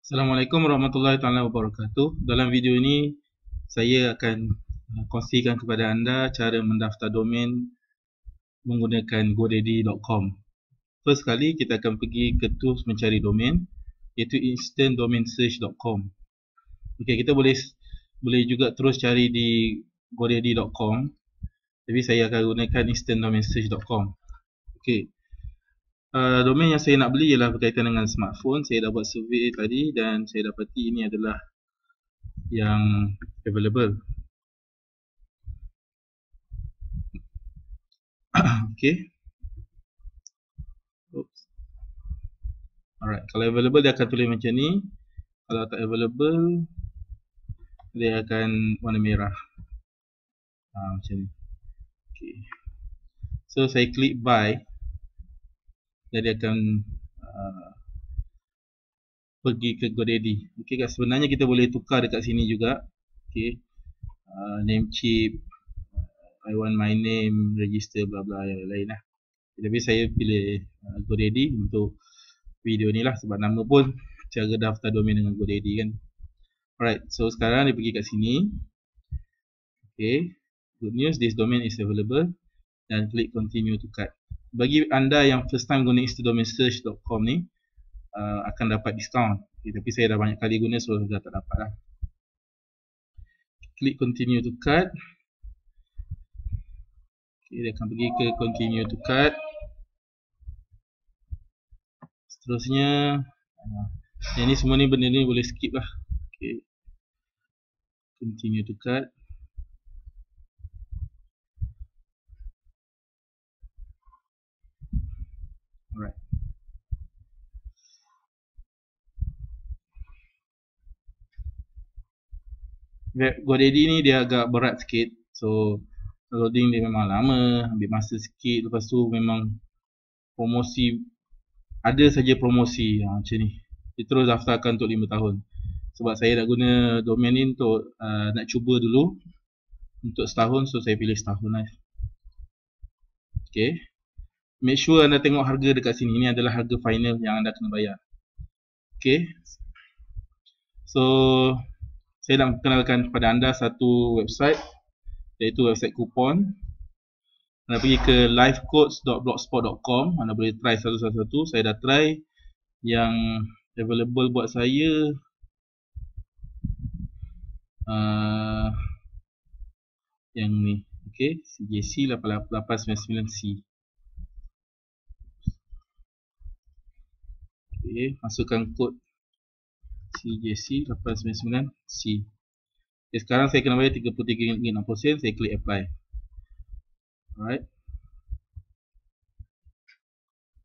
Assalamualaikum warahmatullahi wabarakatuh. Dalam video ini saya akan kongsikan kepada anda cara mendaftar domain menggunakan godaddy.com. First kali kita akan pergi ke tools mencari domain, iaitu instantdomainsearch.com. Okey, kita boleh juga terus cari di godaddy.com, tapi saya akan gunakan instantdomainsearch.com. Okey. Domain yang saya nak beli ialah berkaitan dengan smartphone. Saya dah buat survey tadi dan saya dapati ini adalah yang available. Okay. Oops. Alright, kalau available dia akan tulis macam ni. Kalau tak available dia akan warna merah. Macam ni. Okay. So saya klik buy. Jadi akan pergi ke GoDaddy. Okay, sebenarnya kita boleh tukar dekat sini juga. Okay. Namecheap, I want my name, register bla bla yang lain lah. Tapi saya pilih GoDaddy untuk video ni lah, sebab nama pun cara daftar domain dengan GoDaddy kan. Alright, so sekarang dia pergi kat sini. Okay, good news, this domain is available. Dan klik continue to cart. Bagi anda yang first time guna instantdomainsearch.com ni, akan dapat diskaun. Okay, tapi saya dah banyak kali guna, so dah tak dapat lah. Klik continue to cart. Okay, dia akan pergi ke continue to cart. Seterusnya, yang ni semua ni benda ni boleh skip lah. Okay, continue to cart. Alright. GoDaddy ni dia agak berat sikit, so loading dia memang lama, ambil masa sikit. Lepas tu memang promosi, ada saja promosi macam ni. Dia terus daftarkan untuk 5 tahun. Sebab saya nak guna domain ni untuk nak cuba dulu untuk setahun, so saya pilih setahun lah. Okay, make sure anda tengok harga dekat sini. Ini adalah harga final yang anda kena bayar. Okay, so saya nak kenalkan kepada anda satu website, iaitu website kupon. Anda pergi ke livecodes.blogspot.com. Anda boleh try satu-satu. Saya dah try. Yang available buat saya yang ni. Okay, CJC 899C. Okay, masukkan kod CJC 899C. Okay, sekarang saya kena bayar RM33.60. Saya klik apply. Alright.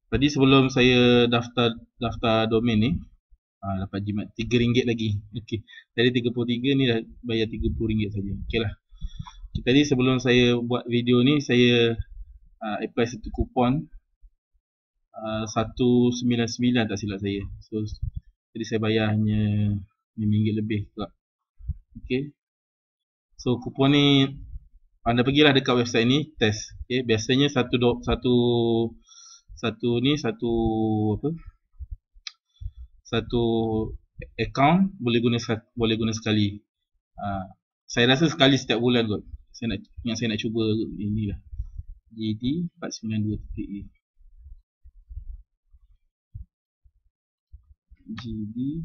Tadi sebelum saya daftar domain ni, dapat jimat RM3 lagi. Okay, tadi 33 ni dah bayar RM30 saja. Okay lah. Okay, tadi sebelum saya buat video ni, saya apply satu kupon 199 tak silap saya. So jadi saya bayar hanya RM5 lebih pula. Okay, so kupon ni anda pergilah dekat website ni, test. Okay, biasanya satu account boleh guna sekali. Saya rasa sekali setiap bulan kot. Saya nak cuba inilah. GD 492.3A. GD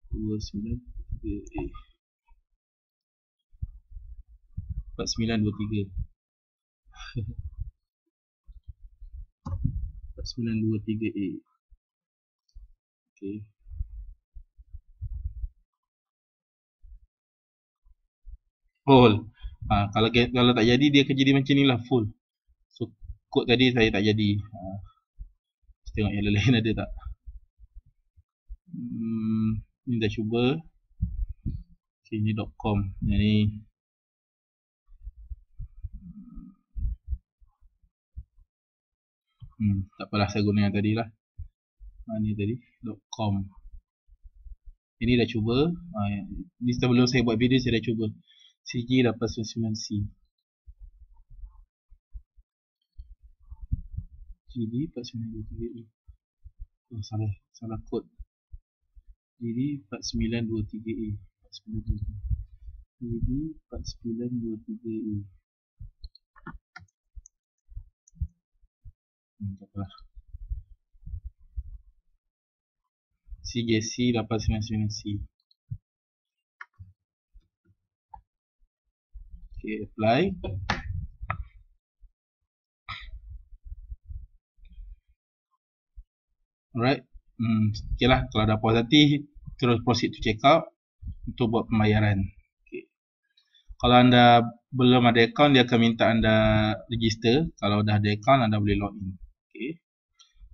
492.3A 4923 4923A. Okay. Full. Kalau tak jadi, dia akan jadi macam ni lah, full. So kod tadi saya tak jadi. Tengok yang lain ada tak. Ni dah cuba. Okay, ni .com. Yang ni tak apalah, saya guna yang tadi lah. Ni tadi .com. Ini dah cuba. Ni sebelum saya buat video saya dah cuba. CG 899C. GD 492.3A. Oh, salah kod. Jadi 4923A. 4923. Jadi 4923A. Taklah. CJC 899C. Okay, apply. Alright. Okay lah, kalau dah puas hati, terus proceed to checkout untuk buat pembayaran. Okay. Kalau anda belum ada account, dia akan minta anda register. Kalau dah ada account, anda boleh login. Okay.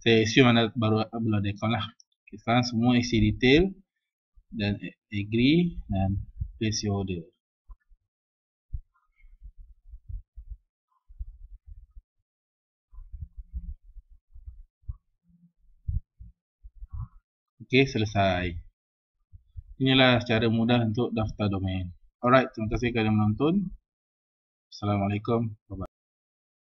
Saya assume anda belum ada account lah. Okay, sekarang semua isi detail dan agree dan place your order. Okay, selesai. Inilah cara mudah untuk daftar domain. Alright, terima kasih kerana menonton. Assalamualaikum. Bye-bye.